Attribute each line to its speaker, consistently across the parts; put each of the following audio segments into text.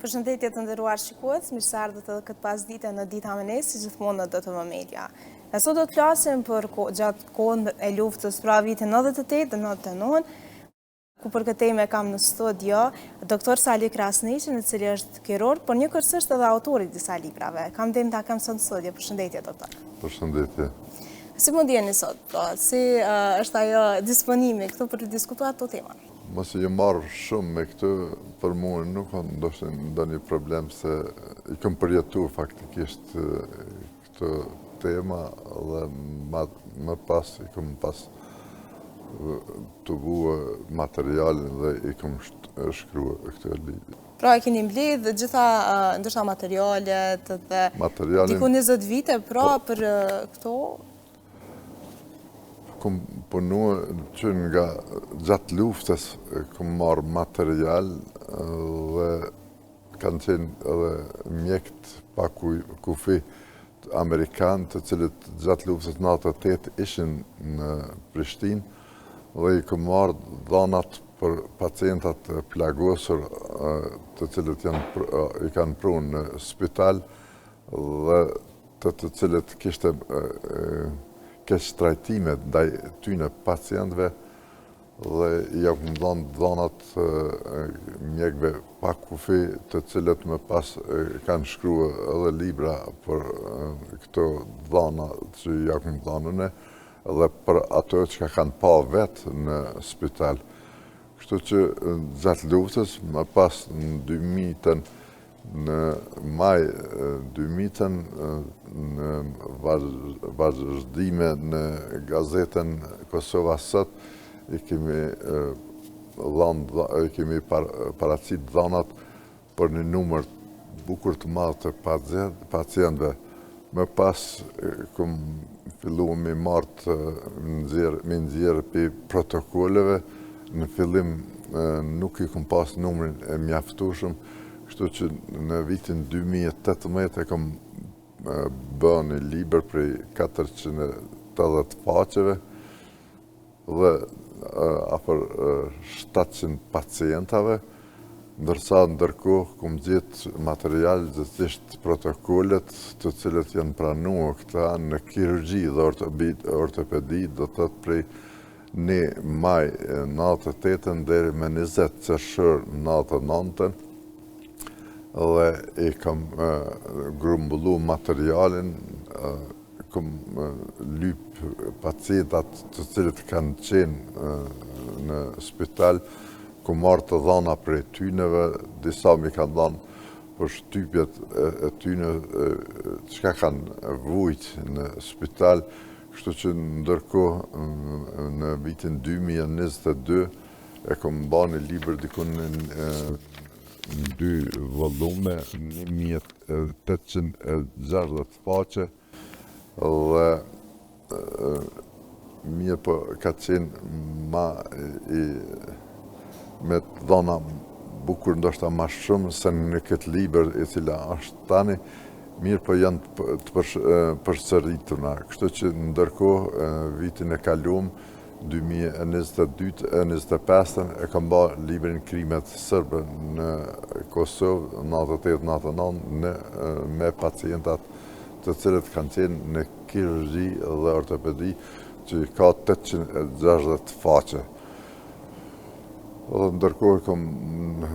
Speaker 1: Përshëndetje të nderuar shikues, mirë se ardhët edhe këtë pasdite në Dita me ne, si gjithmonë në DTV Media. Ne sot do të flasim për gjatë kohën e luftës pra vitin 98 dhe 99, ku për këtë temë kam në studio doktor Sali Krasniqin, i cili është kirurg, por njëkohësisht edhe autori të disa librave. Kam nderin ta kam sot në studio. Përshëndetje, doktor.
Speaker 2: Përshëndetje.
Speaker 1: Si mund jeni sot? Si është ajo disponimi këtu për të diskutuar këto tema?
Speaker 2: Mos e marrë shumë me këtë, për mua nuk ka ndoshta ndonjë problem se i kam përjetuar faktikisht këtë tema dhe më pas i kam të bua materialin dhe i kam shkruar këtë libër.
Speaker 1: Pra e keni mbledh gjitha ndoshta materialet dhe diku 20 vite pra për këto?
Speaker 2: Kom punuar që nga gjatë luftës, kom marrë material dhe kanë qenë edhe mjekët pa kufi Amerikanë të cilët gjatë luftës 98 ishin në Prishtinë dhe i kom marrë dhanat për pacientat plagosur të cilët i kanë prunë në spital dhe të cilët kishte keq trajtime ndaj tyne pacientëve dhe ja kam dhënë dhanat mjekëve pa kufi të cilët më pas kanë shkruar edhe libra për këto dhana që ja kam dhënë dhe për ato që kanë pa vetë në spital. Kështu që gjatë luftës, më pas në 2000 në maj 2000 në vazhdime në gazetën Kosova Sot i kemi paraqit dhanat për një numër bukur të madh të pacientëve. Më pas kom filluar me nxjerr për protokolleve. Në fillim nuk i kom pas numrin e mjaftueshëm. Kështu që në vitin 2018 e kam bërë një libër prej 480 faqeve dhe afër 700 pacientave, ndërsa ndërkohë kom gjetë material gjithësisht protokollet të cilët janë pranuar këta në kirurgji dhe ortopedi, do të thotë prej 1 maj 98 deri me 20 qershor 99 dhe i kam grumbullu materialin, kam lyp pacientat të cilët kanë qenë në spital, kam marrë të dhana prej tyneve, disa mi kanë dhënë për shtypjet e tyne çka kanë vujt në spital, kështu që ndërkohë në vitin 2022 e kam bërë një libër dikun në 2 volume, 1860 faqe dhe mirë po ka qenë me të dhana bukur ndoshta ma shumë se në këtë libër i cila është tani, mirë po janë të përsërituna. Kështu që ndërkohë vitin e kaluam 2022-2025 e kam bërë librin Krimet Sërbe në Kosovë 98-99 me pacientat të cilët kanë qenë në kirurgji dhe ortopedi që ka 860 faqe. Dhe ndërkohë kam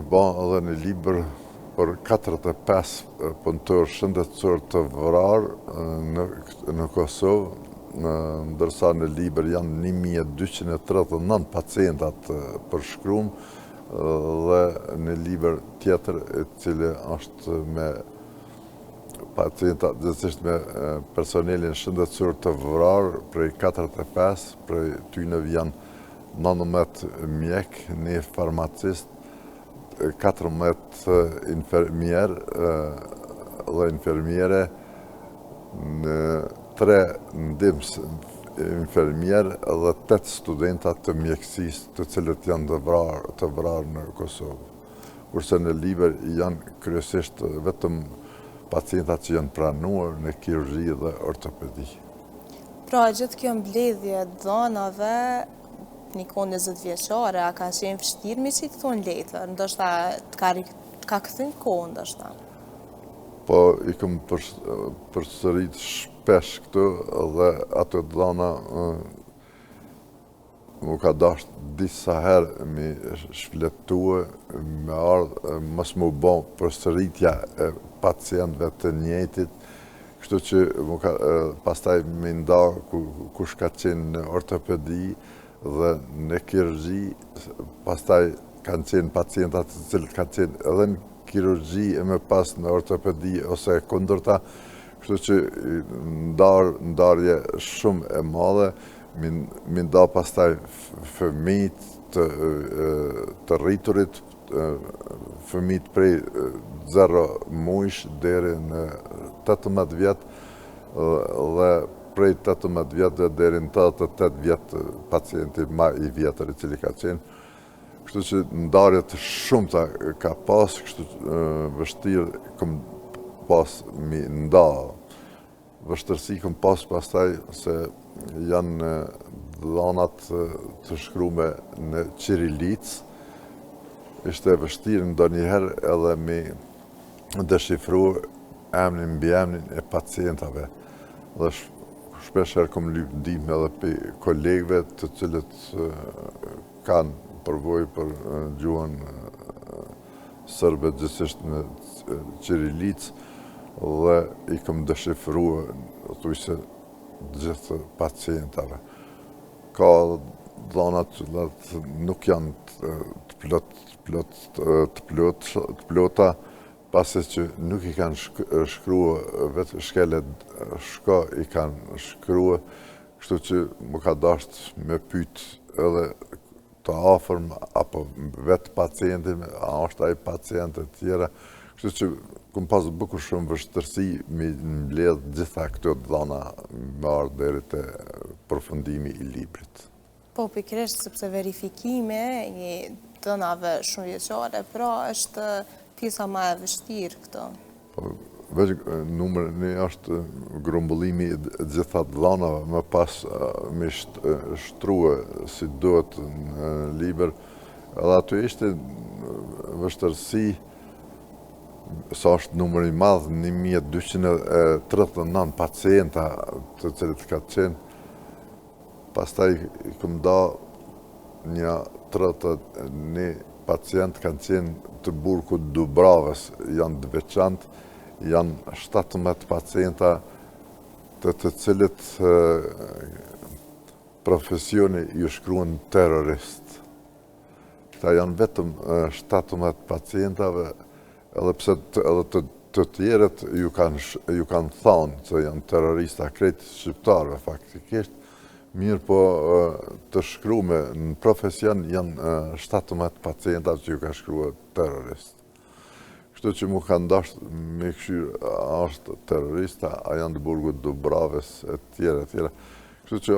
Speaker 2: bërë edhe një libër për 45 punëtor shëndetësor të vrarë në Kosovë, ndërsa në libër janë 1239 pacientat përshkruar dhe në libër tjetër i cili është me pacientat gjithësisht me personelin shëndetësor të vrarë prej 45, prej tyne janë 19 mjek, 1 farmacist, 14 infermier dhe infermiere, 3 ndihmës infermier dhe 8 studentat të mjekësisë të cilët janë të vrarë në Kosovë. Kurse në libër janë kryesisht vetëm pacientat që janë pranuar në kirurgji dhe ortopedi.
Speaker 1: Pra, gjithë kjo mbledhje dhanave një kohë 20 vjeqare, a ka qenë vështirë mi që të thonë letër, ndoshta ka këthyn kohë, ndoshta.
Speaker 2: Po, i këm përsërit shpesh këtu dhe ato dhana mu ka dasht disa herë mi shfletue, me ardhë, mos mu bo përsëritja e pacientëve të njëjtit, kështu që pastaj me nda kush ka qenë në ortopedi dhe në kirurgji, pastaj kanë qenë pacientat të cilët kanë qenë edhe në kirurgji e me pas në ortopedi ose kundërta, kështu që ndarje shumë e madhe, mi nda pastaj fëmijët të rriturit, fëmijët prej 0 mujsh deri në 18 vjetë dhe prej 18 vjetë deri në 88 vjetë pacienti ma i vjetër i cili ka qenë. Kështu që ndarjet shumëta ka pas, kështu vështirë këm pas mi nda. Vështërsi këm pas pastaj se janë dhanat të shkrume në Qirilicë. Ishte vështirë ndonjëherë edhe mi deshifru emnin mbi emnin e pacientave. Dhe shpesher kom lyp ndihmë edhe për kolegëve të cilët kanë përvojë për gjuhën sërbe gjithësisht në Qirilicë dhe i kom deshifru thujse gjithë pacientave. Ka dhanat që nuk janë të plota, pasi që nuk i kanë shkrua vetë shkelet shka i kanë shkrua, kështu që më ka dasht me pyet edhe të afërm apo vetë pacientin, a është ai pacientë të tjera, kështu që këm pas bukur shumë vështërsi mi mbledh gjitha këto dhana me ardhë deri te përfundimi i librit.
Speaker 1: Po, pikërisht sepse verifikime i dënave shumë vjeqare, pra është pjesa ma e vështirë këto.
Speaker 2: Po, veç numër një është grumbullimi gjitha dhanave, më pas me shtruhe si duhet në liber, edhe ato ishte vështërsi, sa është numër i madhë, 1239 pacienta të cilët ka qenë. Pastaj i këm da një 31 pacient kanë qenë të burgut Dubravës, janë të veçantë, janë 17 pacienta të cilët profesioni ju shkruan terrorist. Ta janë vetëm 17 pacientave, edhe pse edhe të tjerët ju kanë thonë që janë terrorista krejt shqiptarëve faktikisht, mirë po të shkrume në profesion janë 17 pacienta që ju ka shkrua terrorist. Kështu që mu ka ndasht me këshyrë a është terrorista, a janë të burgut Dubraves e tjera. Kështu që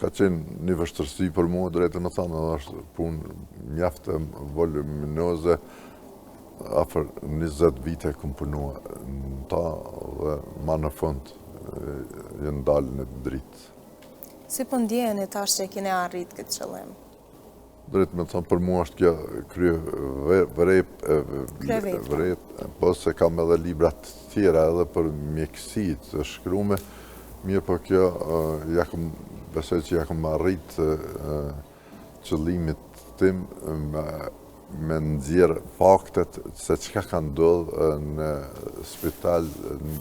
Speaker 2: ka qenë një vështërsi për mu, drejtë më thanë, është punë mjaftë voluminoze, afër 20 vite këm punua në ta dhe ma në fund jenë dalë në dritë.
Speaker 1: Si po ndjeni tash që kine arrit këtë qëllim?
Speaker 2: Drejtë me thonë, për mua është kjo krye vrep, po se kam edhe libra të tjera edhe për mjekësi të shkrume, mirë po kjo, besoj që ja kom arrit qëllimit tim me nxjerrë faktet se çka ka ndodhë në spital,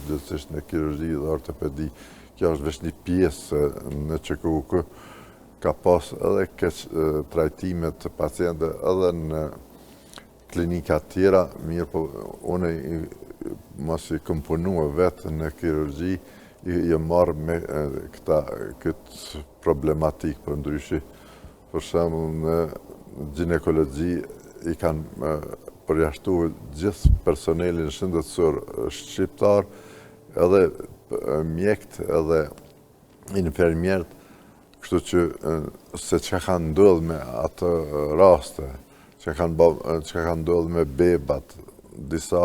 Speaker 2: gjithësisht në kirurgji dhe ortopedi. Kjo është veç një pjesë në QKUK, ka pas edhe keq trajtime të pacientëve edhe në klinika tjera, mirë po unë mos i kom punua vetë në kirurgji, i marrë me këtë problematikë për ndryshi. Për shembull në ginekologji i kanë përjashtu gjithë personelin shëndetësor shqiptar, edhe mjekët, edhe infermierët, kështu që se çka ka ndodhur me atë raste, çka ka ndodhur me bebat, disa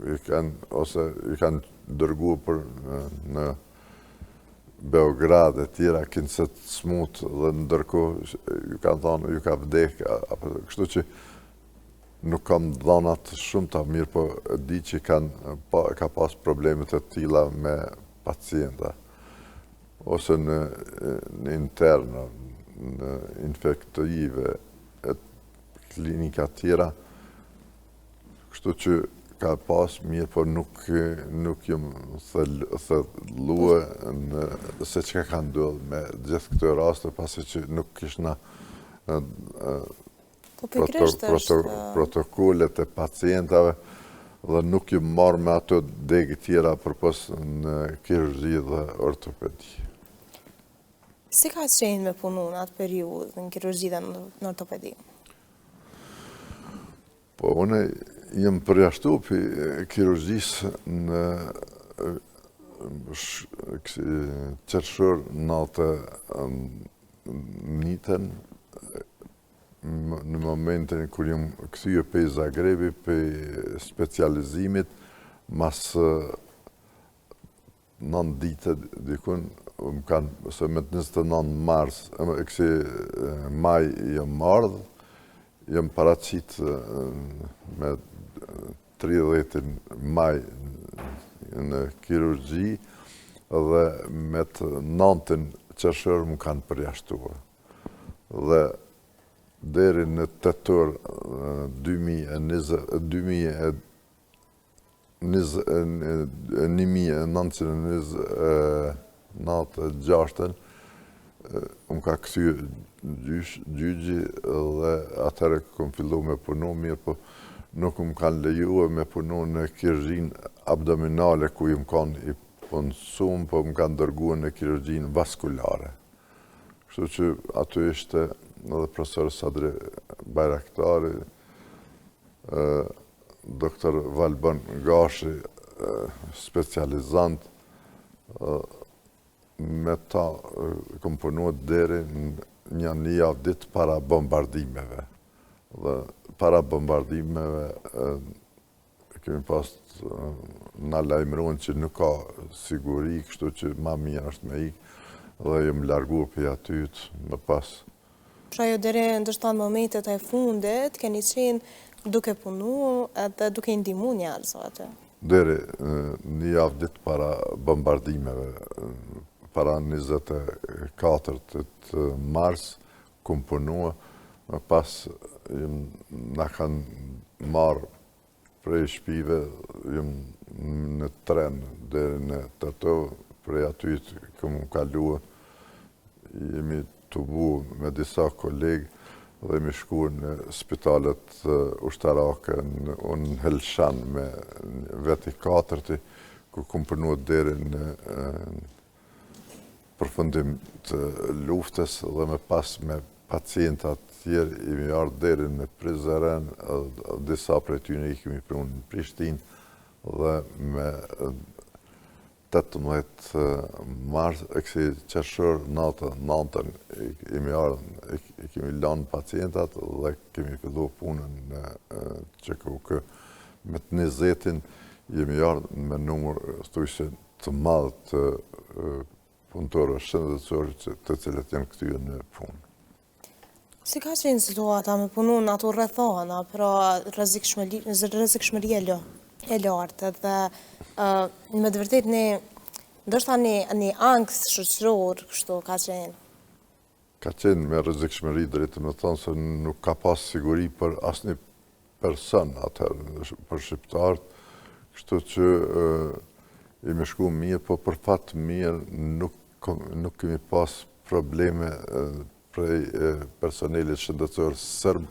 Speaker 2: i kanë dërguar për në Beograd e tjera, Kinset smut dhe ndërkohë ju kanë thonë, ju ka vdek, kështu që nuk kam dhanat shumë të mirë, po di që ka pas problemet e tilla me pacienta, ose në interna, në infektive, e klinika tjera, kështu që ka pas mirë, po nuk jam thellue se çka ka ndodhur me gjithë këto raste, pasi që nuk kishna protokollet e pacientave dhe nuk ju marrë me ato degë tjera përpos në kirurgji dhe ortopedi.
Speaker 1: Si ka qenë me punu në atë periudhë në kirurgji dhe në ortopedi?
Speaker 2: Po, unë jem përjashtu për kirurgjisë në qershor 91 në momentin kur jem kthyer pe Zagrebi, pe specializimit, mas 9 dite dikun, më kanë, se me 29 mars, maj jam ardhë, jam paraqit me 30 maj në kirurgji dhe me 9 qershor më kanë përjashtuar. Dhe deri në tetor 1996 unë ka kthyer gjyqi dhe atëherë kom fillu me punu mirë, po nuk më kanë lejuar me punu në kirurgjin abdominale ku më kanë i punësum, po më kanë dërguar në kirurgjin vaskulare. Kështu që aty ishte edhe profesor Sadri Bajraktari, doktor Valban Gashi, specializant, me ta kom punuar deri një javë ditë para bombardimeve. Dhe para bombardimeve kemi pas na lajmëruan që nuk ka siguri, kështu që ma mirë është me ikë, dhe jem larguar për atyt më pas.
Speaker 1: Pra jo deri ndoshta në momentet e fundit keni qenë duke punu edhe duke i ndihmu njerëz aty.
Speaker 2: Deri një javë ditë para bombardimeve, para 24 mars, kum punua, më pas na kanë marrë prej shtëpive, jem në tren deri në Tetov, prej aty kum kaluar, jemi tubu me disa kolegë dhe jemi shkuar në spitalet ushtarake në Helshan me veti 4, ku kum punuar deri në përfundim të luftës dhe me pas me pacientat tjerë jemi ardhur deri në Prizren, disa prej tyre i kemi punuar në Prishtinë dhe me 18 mars, qershor 9 kemi ardhur, kemi lënë pacientat dhe kemi filluar punën në QKUK. Me 20 jemi ardhur me numër thujse të madh të punëtorë shëndetësorë të cilët janë kthyer në punë.
Speaker 1: Si ka qenë situata me punu në ato rrethana, pra rrezikshmëri e lartë dhe me të vërtet ndoshta një angst shoqëror kështu ka qenë.
Speaker 2: Ka qenë me rrezikshmëri, drejtë me thonë se nuk ka pas siguri për asnjë person atëherë për shqiptarët, kështu që jemi shku mirë, po për fat mirë nuk kemi pas probleme prej personelit shëndetësor serb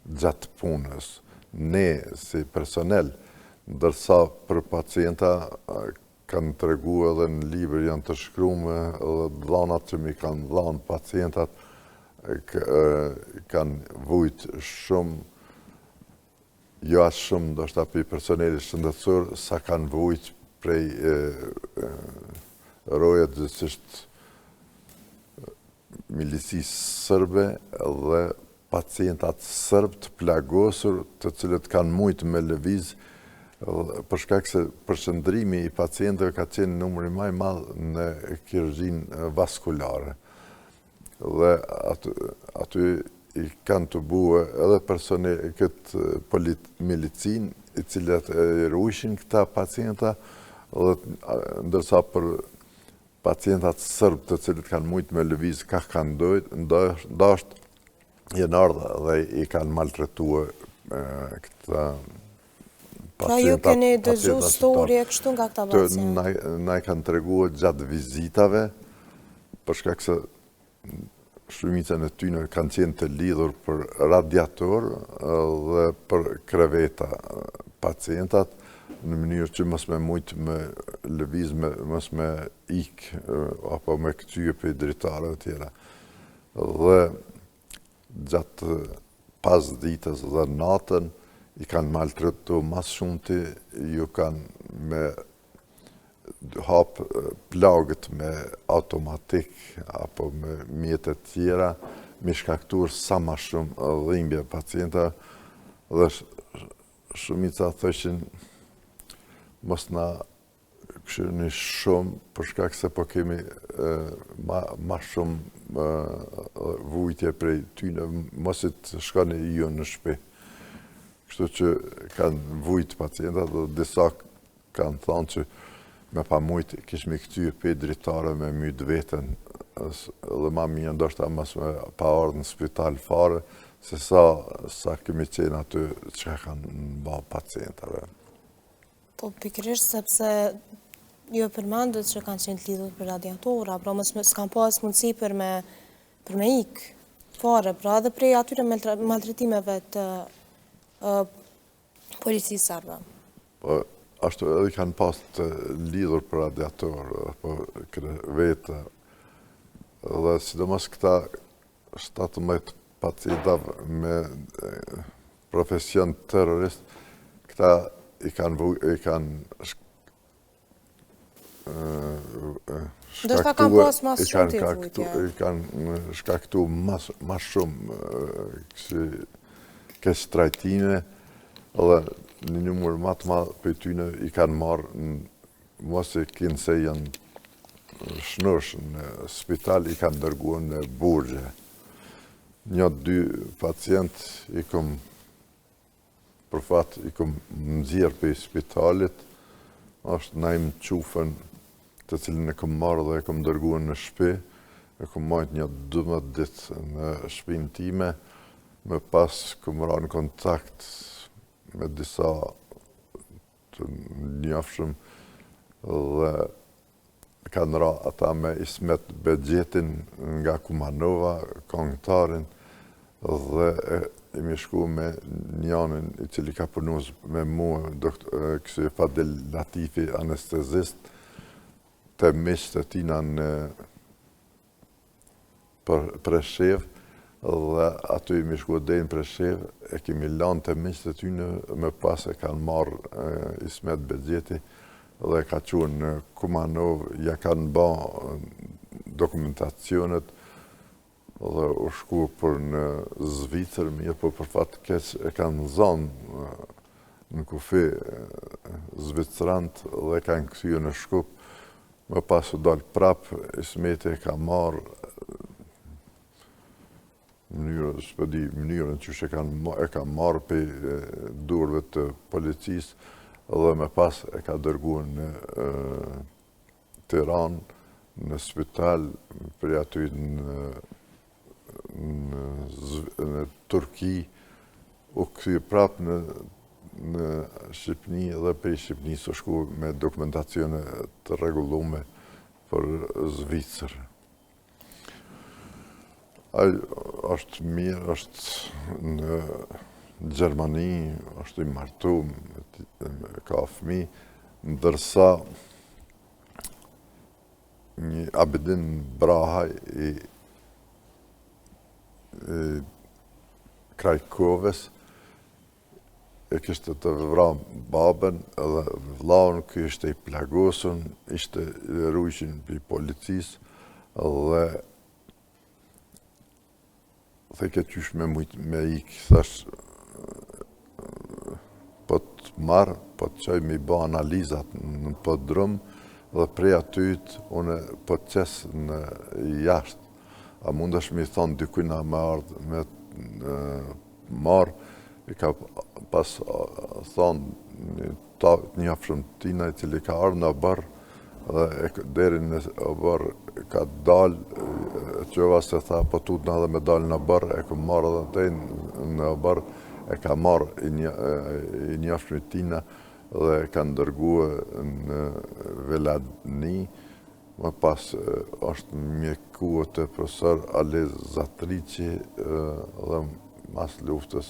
Speaker 2: gjatë punës. Ne si personel, ndërsa për pacienta kanë tregu edhe në libër janë të shkruar edhe dhanat që mi kanë dhanë pacientat kanë vujt shumë, jo as shumë ndoshta për personelit shëndetësor sa kanë vujt prej rojet gjithësisht milicisë sërbe dhe pacientat sërb të plagosur të cilët kanë mujt me lëviz Për shkak se përshëndrimi i pacientëve ka qenë numri më i madh në kirurgjinë vaskulare. Dhe aty i kanë të bue edhe persone këtë milicin, i cilat e ruishin këta pacienta, dhe ndërsa për pacientat sërbë të cilët kanë mujtë me lëviz ka kanë ndasht, jenë ardha dhe i kanë maltretua këta pacientat.
Speaker 1: Pra ju keni dëgju storje kështu nga këta pacientë?
Speaker 2: Na i kanë treguar gjatë vizitave, për shkak se shumica e tyre kanë qenë të lidhur për radiator dhe për kreveta pacientat, në mënyrë që mos me mujtë me lëviz, mos me ik, apo me këtyje për dritare të tjera. Dhe gjatë pas ditës dhe natën, i kanë maltretu mas shumëti, ju kanë me hap plagët me automatik, apo me mjetet tjera, me shkaktuar sa ma shumë dhimbje pacienta, dhe shumica thëshin mos na këshirni shumë, për shkak se po kemi ma shumë vujtje prej tyne, mos i të shkoni ju në shtëpi. Kështu që kanë vujt pacientat dhe disa kanë thonë që me pa mujtë kishmi këtyre pe dritare me mytë vetën dhe ma mirë ndoshta mas me pa ardhë në spital fare, se sa kemi qenë aty që kanë ba pacientave.
Speaker 1: Po pikërisht sepse ju përmendët që kanë qenë të lidhur për radiatora, pra s'kan pas mundësi për me ikë fare, pra edhe prej atyre maltretimeve të policisë serbe.
Speaker 2: Po, ashtu edhe kanë pas të lidhur për radiator, apo kreveta, dhe sidomos këta 17 pacientave me profesion terrorist, këta i kanë
Speaker 1: Ndërsa kanë pas mas shumë të vujtje.
Speaker 2: I kanë shkaktu mas shumë kësë trajtime, dhe një numër më të madh për tyne i kanë marrë, mos e kinë se janë shnërsh në spital, i kanë dërguar në Burgje. 1-2 pacient i kom për fat i kom nxjerr për spitalit, është na im qufën të cilin e kom marrë dhe e kom dërguar në shtëpi, e kom majt 12 ditë në shtëpinë time, me pas kom ra në kontakt me disa të njofshëm dhe kanë ra ata me Ismet Begjetin nga Kumanova, këngëtarin, dhe imi shku me njanin i cili ka punu me mua, kësi Fadel Latifi, anestezist, të miqtë e tina në Preshev, dhe aty imi shku dejnë Preshev, e kemi lanë të miqtë e tyne, me pas e kanë marrë Ismet Begjeti, dhe ka qunë në Kumanov, ja kanë ba dokumentacionet, dhe u shku për në Zvicër, mirë po për fatë keq e kanë zonë në kufi Zvicrant dhe kanë këthyë në Shkup. Më pas u dalë prap, Ismeti e ka marrë mënyrën që e ka marrë për durve të policisë dhe me pas e ka dërguar në Tiranë, në spital, për aty në Turki, u këthyë prap në Shqipni dhe për Shqipnisë u shku me dokumentacione të rregullume për Zvicër. Është mirë, është në Gjermani, është i martu, ka fëmijë, ndërsa një Abedin Brahaj i Krajkovës e kishte të vram babën edhe vllaun, ky ishte i plagosur, ishte i ruajtur për policisë dhe the ke qysh me ik, thash, po të marë, po të qoj mi ba analizat në pëdrum, dhe prej atyt unë po të qesë në jashtë. A mund është mi thonë dykujna me ardhë me marë, i ka pas thonë një afshëm tina i cili ka ardhë në bërë, dhe deri në bërë ka dalë, qëva se tha, po tutna dhe me dalë në bërë, e ku marë dhe tej në bërë, e ka marë i një afshëm tina, dhe ka ndërguë në Veladni, më pas është mjekuë të profesor Ale Zatrici, dhe mas luftës,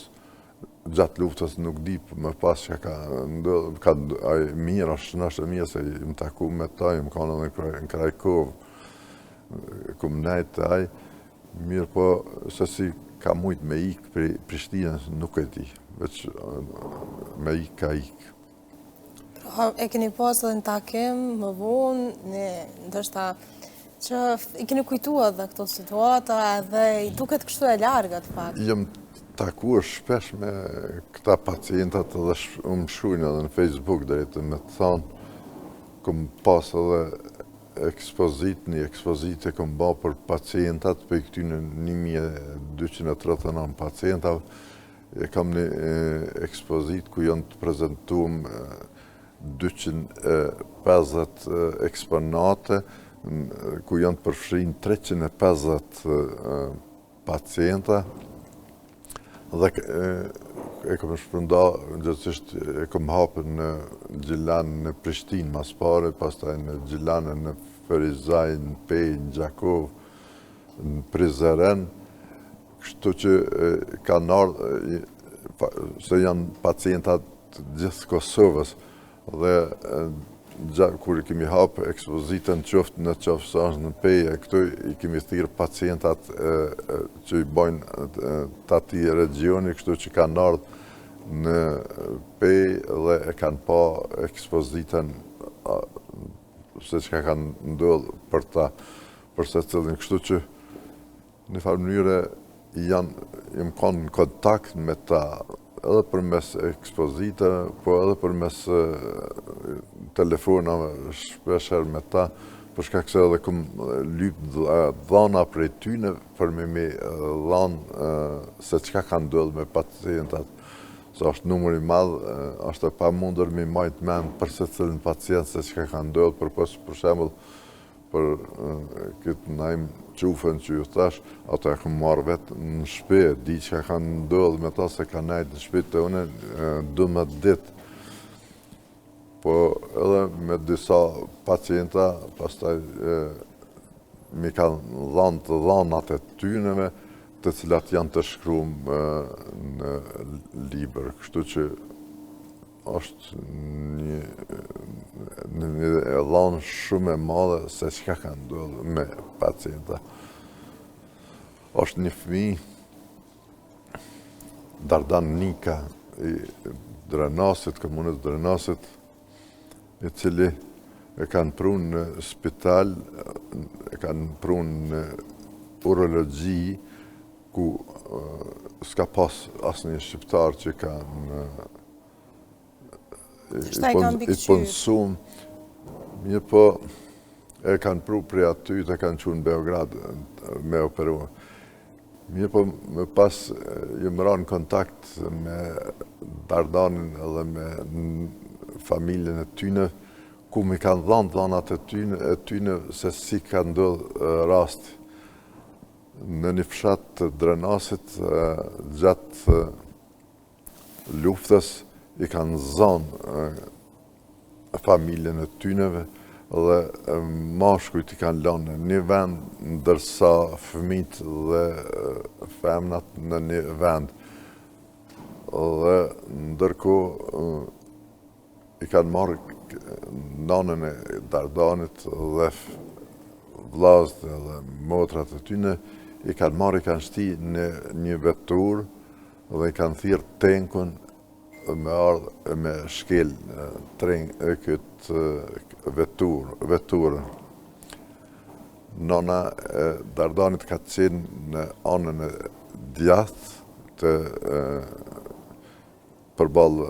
Speaker 2: gjatë luftës nuk di, më pas që ka ndodhë, mirë është nështë mirë, se më taku me ta, më kanë në Krajkovë, këmë nejtë aj, mirë po, se si ka mujtë me ikë për Prishtinës, nuk e di, veç me ikë ka ikë.
Speaker 1: E keni pas edhe në takim më vonë, ndërshta që i keni kujtua dhe këto situata edhe i duket kështu e largët pak.
Speaker 2: Jëm takuar shpesh me këta pacientat edhe më shkruajnë edhe në Facebook drejtë me të thonë, kom pas edhe një ekspozitë kom ba për pacientat, për i këtyne 1239 pacientave, kam një ekspozitë ku janë të prezentuam 250 eksponate, ku janë të përfshin 350 pacienta, dhe e kom shpërnda, gjithësisht e kom hapën në Gjilan në Prishtinë, mas pare, pastaj në Gjilan në Ferizaj, në Pej, në Gjakov, në Prizren, kështu që kanë ardhë, se janë pacientat gjithë Kosovës, dhe kur i kemi hapë ekspozitën qoftë në qofësash në Peje, këtu i kemi thirë pacientat që i bojnë të ati regioni, kështu që kanë ardhë në Peje dhe e kanë pa ekspozitën se që kanë ndodhë për se cilin, kështu që në farë mënyre jam kanë në kontakt me ta, edhe për mes ekspozita, po edhe për mes telefonave shpesher me ta, për shkak se edhe këm lyp dhana prej tyne për me dhanë se qka ka ndodhë me pacientat. Se është numër i madhë, është e pa mundër me majtë menë për se cilin pacient se qka ka ndodhë, për shembull, për këtë najmë qufën që ju thash, ato e këmë marrë vetë në shpe, di që ka ndodhë me ta se ka najtë në shpe të une 12 ditë. Po edhe me disa pacienta, pastaj mi kanë dhanë të dhanat e tyneve, të cilat janë të shkruam në libër. Kështu që është një dhanë shumë e madhe se çka ka ndodhur me pacienta. Është një fëmijë, Dardan Nika, i Drenasit, komunës Drenasit, i cili e kanë prunë në spital, e kanë prunë në urologji, ku s'ka pas asnjë shqiptar që kanë i pënsum, mirë po e kanë pru prej aty të kanë qunë në Beograd me operua. Mirë po me pas jëmë ra në kontakt me Dardanin edhe me familjen e tyne, ku mi kanë dhanë dhanat e tyne se si ka ndodhë rasti. Në një fshat të Drenasit, gjatë luftës, i kanë zanë familjen e tyneve dhe mashkujt i kanë lanë në një vend, ndërsa fëmijët dhe femnat në një vend. Dhe ndërkohë i kanë marrë nanën e Dardanit dhe vllazët dhe motrat e tyne, i kanë marrë, i kanë shti në një vetur dhe i kanë thirrë tenkun me ardhë me shkel këtë veturën. Nana e Dardanit ka qenë në anën e djathtë të përballë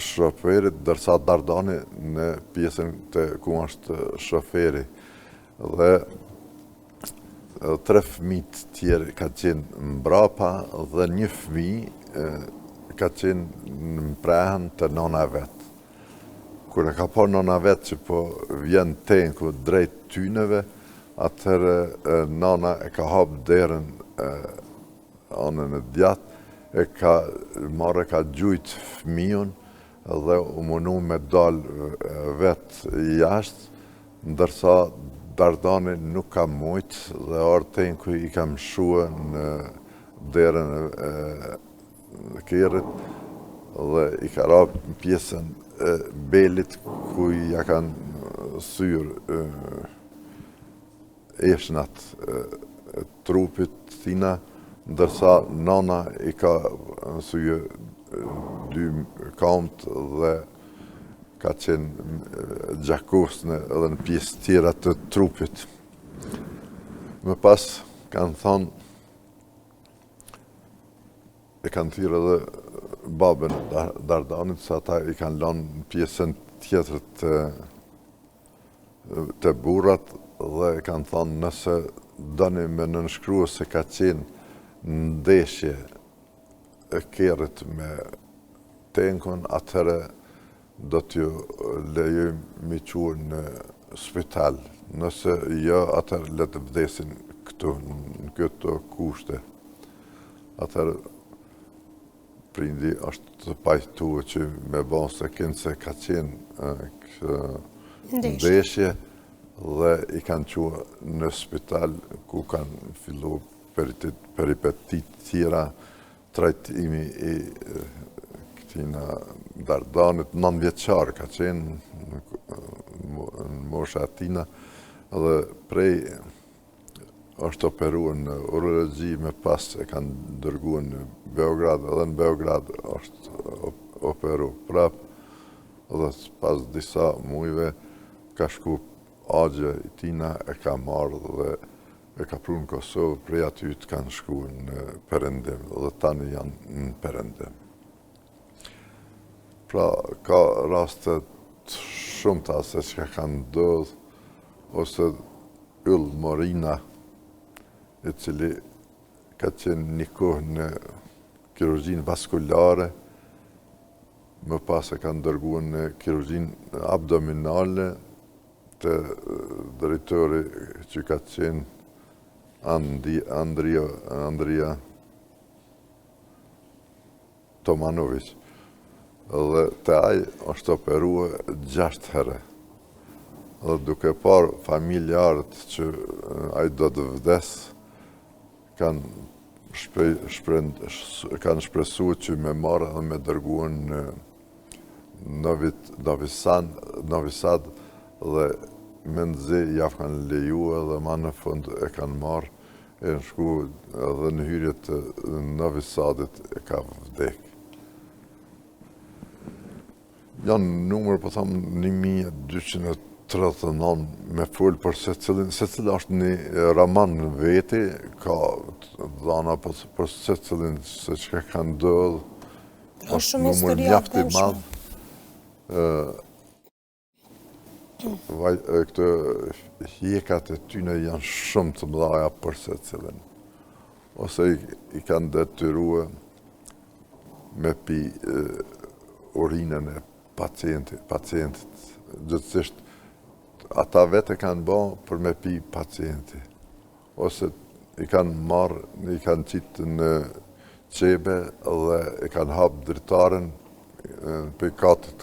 Speaker 2: shoferit, dërsa Dardani në pjesën të ku është shoferi. Dhe 3 fëmijë tjerë ka qenë mbrapa dhe 1 fëmijë ka qenë në mprehën të nona vetë. Kur e ka po nona vetë që po vjen tenku drejt tyneve, atëherë nona e ka hapë derën anën e djathtë, e ka marrë, ka gjujt fëmijën dhe u mundu me dalë vetë jashtë, ndërsa Dardani nuk ka mujt dhe tenku i ka mshue në derën e kerrit dhe i ka rapë në pjesën e belit ku ja kanë syrë eshnat e trupit tina, ndërsa nana i ka syrë 2 kamt dhe ka qenë gjakosnë edhe në pjesë tjera të trupit. Më pas kanë thonë, e kanë thirrë edhe babën Dardanit, sa ata i kanë lanë në pjesën tjetër të burrat dhe kanë thonë nëse doni me nënshkrua se ka qenë ndeshje e kerrit me tenkun, atëherë do t'ju lejojmë mi quë në spital. Nëse jo, atëherë le të vdesin këtu, në këto kushte. Atëherë prindi është të pajtuar që me bon se kënë se ka qenë ndeshje dhe i kanë quë në spital ku kanë fillu peripetit tjera, trajtimi i këtina Dardanit, 9 vjeçar ka qenë në mosha atina dhe prej është operuar në urologji, me pas e kanë dërguar në Beograd, edhe në Beograd është operu prap dhe pas disa mujve ka shku agje i tina, e ka marrë dhe e ka pru në Kosovë, prej aty të kanë shku në Perëndim dhe tani janë në Perëndim. Pra, ka rastet shumëta se që kanë ndodhë, ose Yll Morina, i cili ka qenë një kohë në kirurgjin vaskulare, më pas e kanë dërguar në kirurgjin abdominale të drejtori që ka qenë Andrija Tomanović. Dhe të aj është operua 6 herë. Dhe duke parë familjarët që aj do të vdes, kanë shpresu që me marrë dhe me dërguar në Novi Sad dhe me nëzi javë kanë lejua dhe ma në fund e kanë marrë e në shku edhe në hyrje të Novi Sadit e ka vdek. Janë numër, po thamë, 1239 me folë për se cilë është një roman në veti, ka dhana për se cilin se që ka ndodhë, është numër mjaft i madhë. Këtë hjekat e tyne janë shumë të mëdhaja për se cilin. Ose i kanë detyrua me pi urinën e pacientit. Gjithësisht, ata vete kanë bo për me pi pacienti. Ose i kanë marrë, i kanë qitë në qebe dhe i kanë hapë dritaren për katët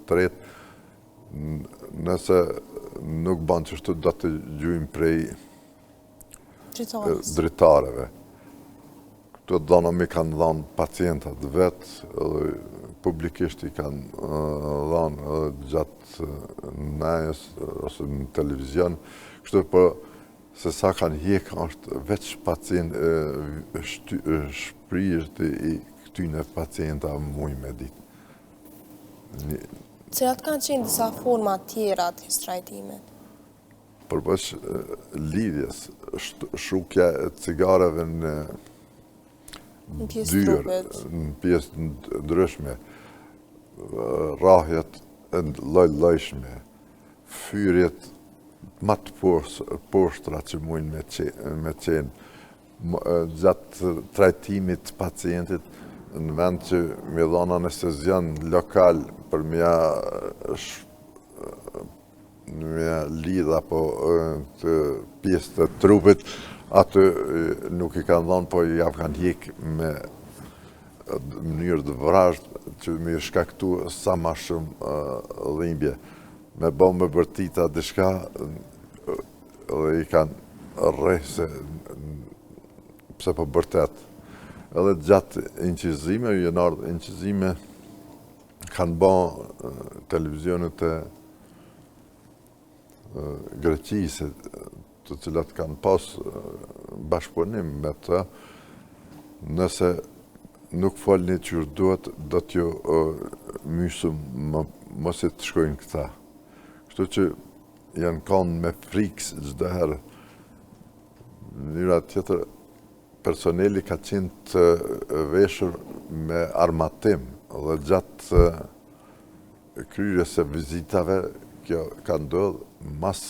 Speaker 2: tretë. Nëse nuk banë qështu, do të gjujmë prej dritareve. Këto dhona mi kanë dhanë pacientat vetë, publikisht i kanë dhanë gjatë nëjës ose në televizion. Kështu për se sa kanë hjek është veç pacient shprirët i këtyne pacienta muj me ditë.
Speaker 1: Cilat kanë qenë disa forma tjera të trajtimit?
Speaker 2: Përveç lidhjes, shukja e cigareve në
Speaker 1: pjesë trupit,
Speaker 2: në pjesë ndryshme, rrahjet e lloj-llojshme, fyrjet më të poshtra që mujnë me qenë gjatë trajtimit të pacientit në vend që me dhonë anestezian lokal për mja lidh apo të pjesë të trupit, atë nuk i kanë dhonë, po ja kanë hik me mënyrë të vrasht që me shkaktu sa ma shumë dhimbje. Me bombë bërtita diçka dhe i kanë rrejse pse po bërtet. Edhe gjatë incizime, janë ardhur incizime, kanë bën televizionet e Greqisë, të cilat kanë pas bashkëpunim me të, nëse nuk folni që duhet, do t'ju mysëm mos e të shkojnë këta. Kështu që janë kanë me frikës çdo herë. Në mënyra tjetër, personeli ka qenë të veshur me armatim dhe gjatë kryerjes së vizitave kjo ka ndodhur mas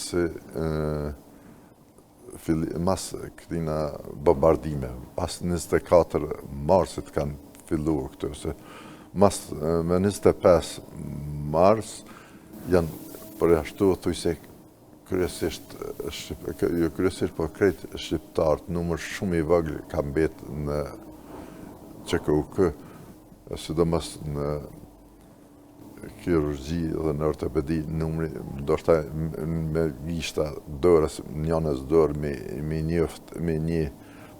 Speaker 2: këtina bombardime. Pas 24 marsit kanë filluar këto, se me 25 mars janë përjashtu thujse kryesisht po krejt shqiptarët, numër shumë i vogël ka mbetë në QKUK, sidomos në kirurgji dhe në ortopedi, numri ndoshta me gishta dorës, njënës dorë me një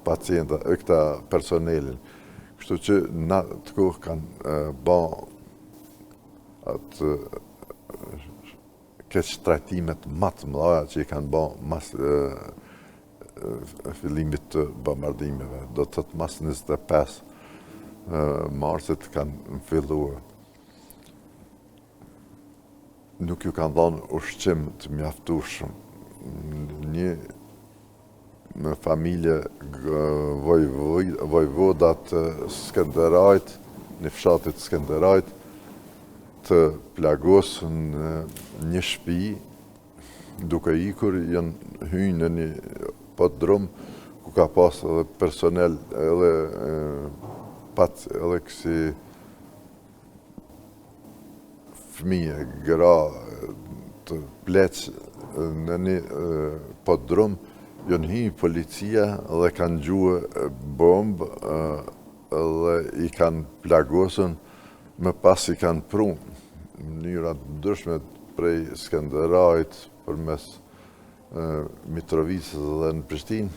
Speaker 2: pacienta, këta personelin. Kështu që na të kohë kanë bën atë keq trajtimet më të mëdha që i kanë bën mas fillimit të bombardimeve. Do të thotë mas 25 marsit kanë filluar. Nuk ju kanë dhënë ushqim të mjaftueshëm. Një familje vojvodat Skënderajt, në fshatit Skënderajt, të plagosën një shtëpi, duke ikur janë hyrë në një podrum ku ka pas edhe personel edhe kësi fëmijë, gra të pleq në një podrum, janë hyrë policia dhe kanë gjuhë bombë dhe i kanë plagosën, më pas i kanë prunë në mënyra të ndryshme prej Skënderajt përmes Mitrovicës dhe në Prishtinë.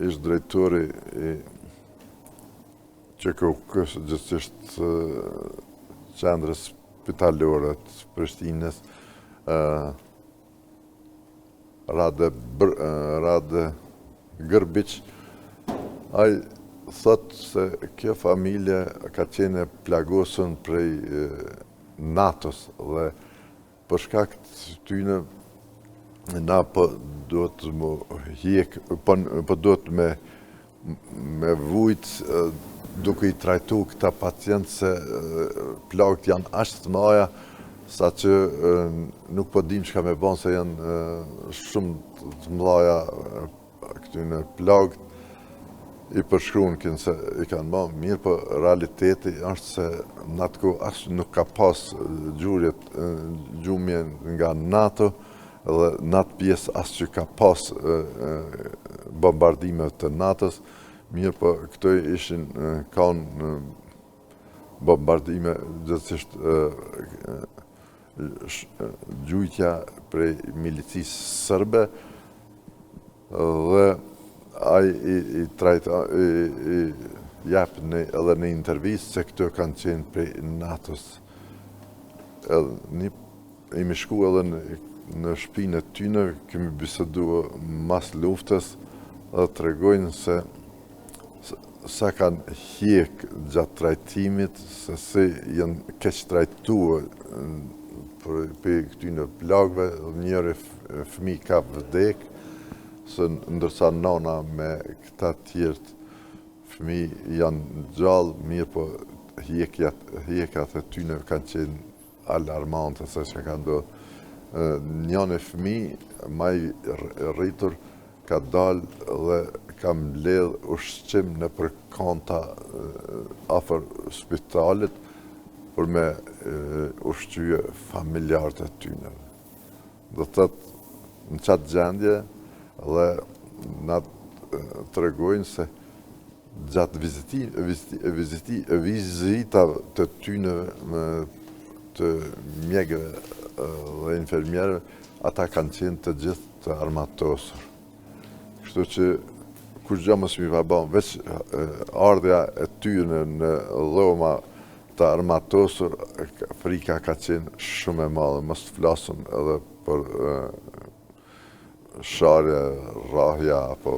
Speaker 2: Ish drejtori i QKUK-s, gjithësisht qendrës spitalore të Prishtinës, Rade Gërbiq, ai thot se kjo familje ka qenë plagosën prej NATO-s dhe për shkak të tyne na po duhet më hjek, po duhet me vujt duke i trajtu këta pacientë se plagët janë aq të mëdha sa që nuk po dim çka me bën, se janë shumë të mëdha këtyne plagët. I përshkruan kënë se i kanë bën mirë, po realiteti është se në atë kohë as nuk ka pas gjumje nga NATO dhe në atë pjesë as që ka pas bombardime të NATO-s, mirë po këto ishin kanë bombardime gjithësisht gjujtja prej milicisë serbe dhe ai i jap edhe në intervistë se këto kanë qenë prej NATO-s. Imi shku edhe në shtëpinë e tyne, kemi biseduar mas luftës dhe tregojnë se sa kanë hjek gjatë trajtimit, se si janë keq trajtuar për këtyne plagëve, njëri fëmijë ka vdek, se ndërsa nona me këta tjertë fëmijë janë gjallë, mirë po hjekjat e tyne kanë qenë alarmante se që ka ndodhë. Njën e fëmijë, maj rritur, ka dalë dhe ka mbledh ushqim në për konta afër spitalit për me ushqyje familjarët e tyne. Do të thëtë në qatë gjendje dhe na të regojnë se gjatë vizitave të tyne të mjekëve dhe infermierëve, ata kanë qenë të gjithë të armatosur. Kështu që kur gjë mos mi va bën, veç ardhja e tyre në dhoma të armatosur, frika ka qenë shumë e madhe, mos të flasun edhe për sharje, rrahja apo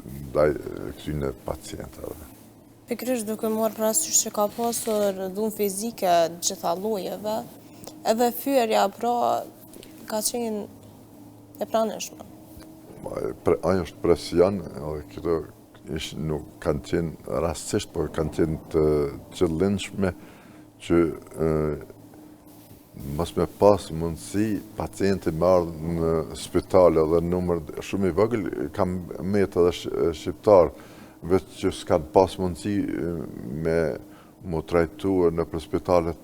Speaker 2: ndaj këtyne pacientave.
Speaker 1: Pikërisht duke marrë parasysh që ka pasur dhunë fizike gjitha llojeve, edhe fyerja pra ka qenë e pranishme.
Speaker 2: Ajo është presion, edhe këto nuk kanë qenë rastësisht, por kanë qenë të qëllimshme që mos me pas mundësi pacienti me ardhë në spitale dhe numër shumë i vogël, kam metë edhe shqiptar, veç që s'kanë pas mundësi me mu trajtuar në për spitalet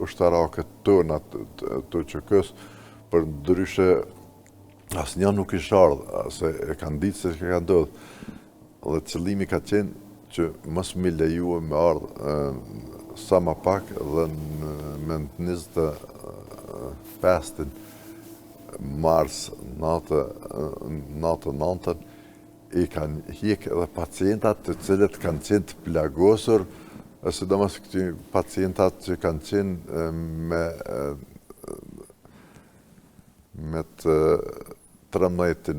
Speaker 2: ushtarake tona të QK-s, për ndryshe asë një nuk ishë ardhë, se e kanë ditë se që ka ndodhë. Dhe qëllimi ka qenë që mos mi lejua me ardhë sa ma pak dhe në 25 mars natë nëntën i kanë hjek edhe pacientat të cilët kanë qenë të plagosur, sidomos këty pacientat që kanë qenë me të 13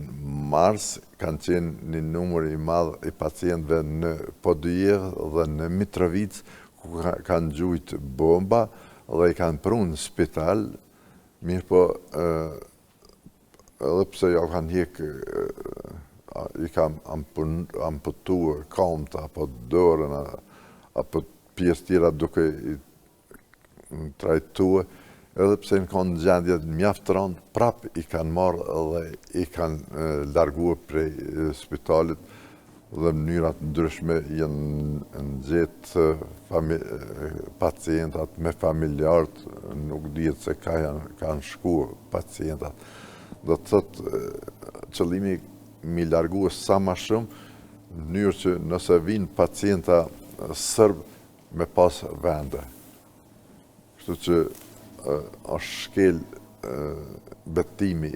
Speaker 2: mars, kanë qenë një numër i madh i pacientëve në Podujevë dhe në Mitrovic, ku kanë gjujt bomba dhe i kanë prunë në spital, mirë po edhe pse ja kanë hjek, i kanë amputuar kamta apo dorën apo pjesë tjera duke i trajtuar, edhe pse në kanë gjendje mjaft të rëndë, prap i kanë marrë dhe i kanë larguar prej spitalit dhe mënyrat ndryshme janë nxjetë pacientat me familjarët, nuk dihet se ka kanë shkuar pacientat. Do të thotë qëllimi mi larguar sa ma shumë, në mënyrë që nëse vinë pacienta sërb me pas vende. Kështu që është shkel betimi i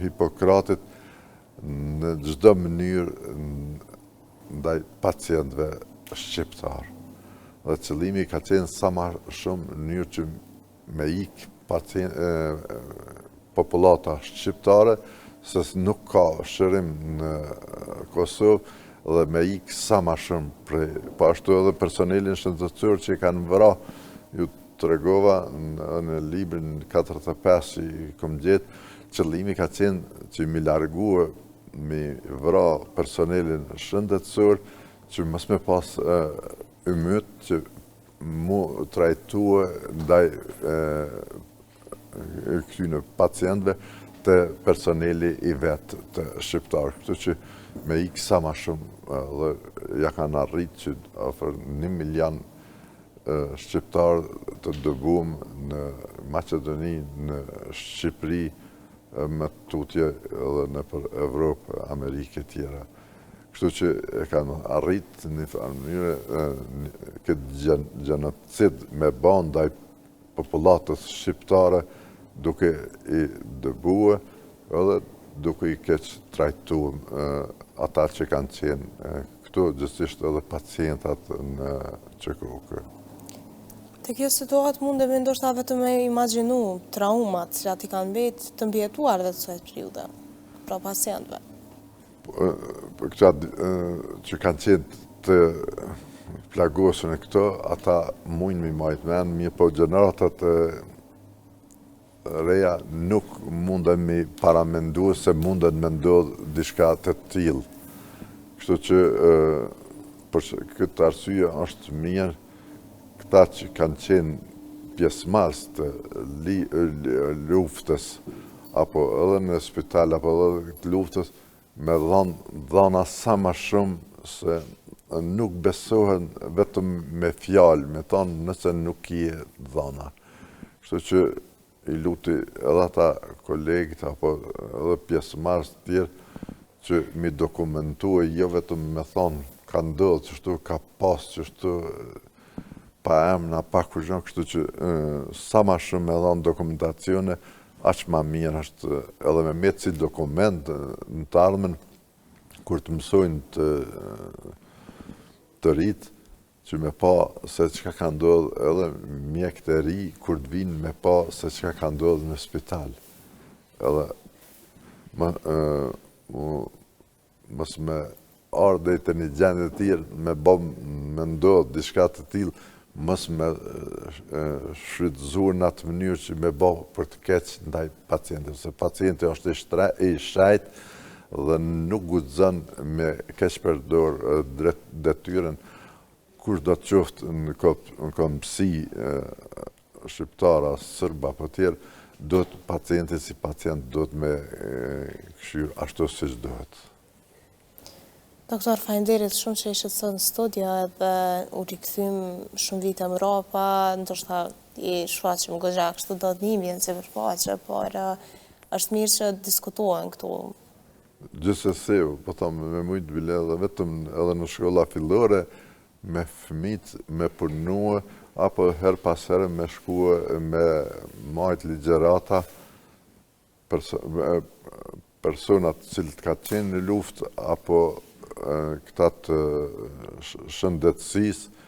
Speaker 2: Hipokratit në çdo mënyrë ndaj pacientëve shqiptar. Dhe qëllimi ka qenë sa ma shumë në mënyrë që me ik populata shqiptare, se nuk ka shërim në Kosovë, dhe me ik sa ma shumë prej, po ashtu edhe personelin shëndetësor që i kanë vëra, ju të regova në librin 45 që i kom gjetë, qëllimi ka qenë që mi largue, mi vëra personelin shëndetësor, që mos me pas ymyt që mu trajtue ndaj këtyne pacientëve të personeli i vetë të shqiptarë. Këtu që me ikë sa ma shumë dhe ja kanë arrit që ofër 1 milion shqiptarë të dëbuam në Macedoni, në Shqipëri, me tutje edhe në për Evropë, Amerike tjera. Kështu që e kanë arrit në mënyrë këtë gjenocid me ban ndaj popullatës shqiptare, duke i dëbue edhe duke i keq trajtuar ata që kanë qenë këtu, gjithsesi edhe pacientat në QKK.
Speaker 1: Të kjo situatë mundemi ndoshta vetëm me imagjinu traumat që i kanë mbetë të mbjetuar dhe të kësaj periudhe, pra pacientëve.
Speaker 2: Këta që kanë qenë të plagosur në këto, ata mujnë mi majtë menë, mirë po gjeneratat reja nuk mundën mi paramendu se mundën me ndodhë diçka të tillë. Kështu që për këtë arsye është mirë këta që kanë qenë pjesëmarrës të luftës, apo edhe në spital, apo edhe të luftës, me dhana sa më shumë se nuk besohen vetëm me fjalë, me thonë nëse nuk je dhana. Kështu që i luti edhe ata kolegët apo edhe pjesëmarrës të tjerë që mi dokumentue, jo vetëm me thonë ka ndodhë, qështu ka pas, qështu pa emna, pa kujton, kështu që sa ma shumë me dhanë dokumentacione, aq ma mirë është edhe me metë si dokument në të ardhmen, kur të mësojnë të rritë, që me pa se çka ka ndodhë edhe mjekët e ri, kur të vinë me pa se çka ka ndodhë në spital. Edhe mos me ardhe të një gjendje të tjerë, me ndodhë diçka të tillë, mos me shfrytëzuar në atë mënyrë që me bë për të keq ndaj pacientit, se pacienti është i shajt dhe nuk guxon me keq përdor detyrën kush do të qoftë në kombësi shqiptara, sërba apo tjerë, pacienti si pacient do të me këshirë ashtu siç duhet.
Speaker 1: Doktor, faleminderit shumë që ishit sot në studio edhe u rikthym shumë vite më rapa, ndoshta i shfaqim goxha kështu do të nimjen si përfaqe, por është mirë që diskutohen këtu.
Speaker 2: Gjithsesi, po them me mujt bile edhe vetëm edhe në shkolla fillore me fëmijët me punue apo her pas here me shkue me majt ligjërata personat cilët ka qenë në luftë apo këta të shëndetësisë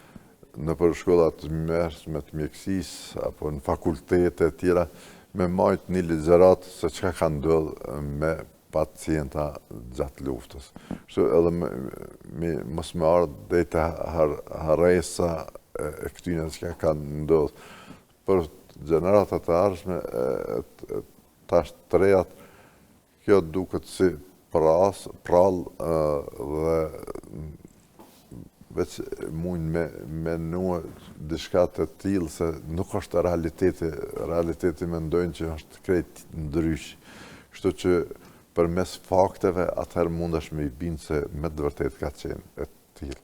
Speaker 2: në për shkollat të mesme të mjekësisë apo në fakultete e tjera me majt një ligjërat se çka ka ndodhur me pacienta gjatë luftës. Kështu edhe mos me ardhë dhe të harresa e këtyne çka ka ndodhur. Për gjeneratat e ardhshme tash të rejat, kjo duket si prallë dhe veç mund me menua diçka të tillë se nuk është realiteti. Realiteti mendojnë që është krejt ndrysh. Kështu që përmes fakteve atëherë mundesh me i binë se me të vërtet ka qenë e tillë.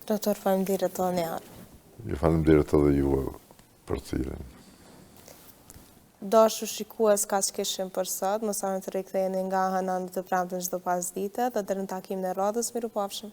Speaker 1: Doktor, faleminderit edhe një herë.
Speaker 2: Ju faleminderit edhe juve për cilën.
Speaker 1: Dashur shikues, kaq kishim për sot, mos harroni të riktheheni nga Hëna në të premten çdo pasdite dhe deri në takimin e radhës, mirupafshim.